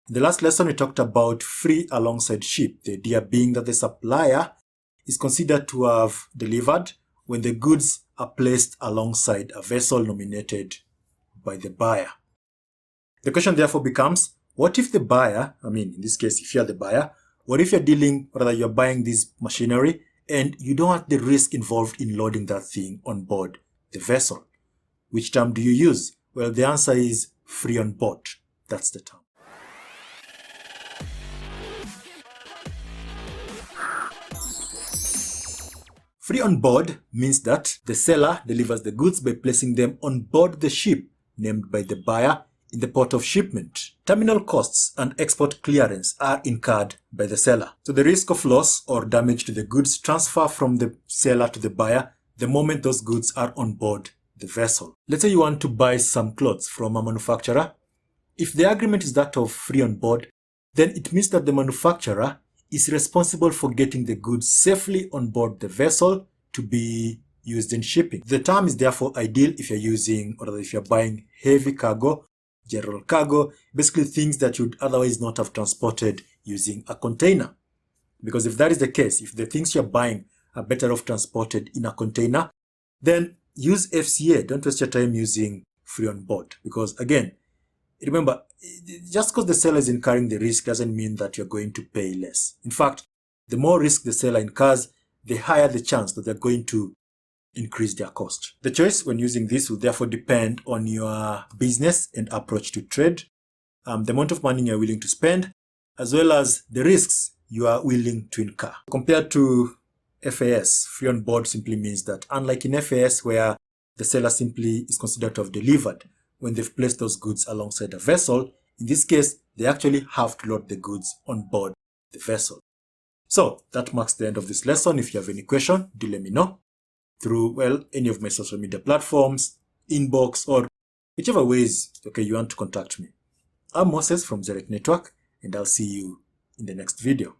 In the last lesson, we talked about free alongside ship, the idea being that the supplier is considered to have delivered when the goods are placed alongside a vessel nominated by the buyer. The question therefore becomes, what if the buyer, in this case, if you're the buyer, what if you're buying this machinery and you don't want the risk involved in loading that thing on board the vessel? Which term do you use? Well, the answer is free on board. That's the term. Free on board means that the seller delivers the goods by placing them on board the ship named by the buyer in the port of shipment. Terminal costs and export clearance are incurred by the seller. So the risk of loss or damage to the goods transfer from the seller to the buyer the moment those goods are on board the vessel. Let's say you want to buy some clothes from a manufacturer. If the agreement is that of free on board, then it means that the manufacturer is responsible for getting the goods safely on board the vessel to be used in shipping. The term is therefore ideal if you're buying heavy cargo, general cargo, basically things that you'd otherwise not have transported using a container. Because if that is the case, if the things you're buying are better off transported in a container, then use FCA. Don't waste your time using free on board. Because again, remember, just because the seller is incurring the risk doesn't mean that you're going to pay less. In fact, the more risk the seller incurs, the higher the chance that they're going to increase their cost. The choice when using this will therefore depend on your business and approach to trade, the amount of money you're willing to spend, as well as the risks you are willing to incur. Compared to FAS, free on board simply means that unlike in FAS where the seller simply is considered to have delivered when they've placed those goods alongside a vessel, in this case, they actually have to load the goods on board the vessel. So that marks the end of this lesson. If you have any question, do let me know through, any of my social media platforms, inbox, or whichever ways, you want to contact me. I'm Moses from Zerite Network, and I'll see you in the next video.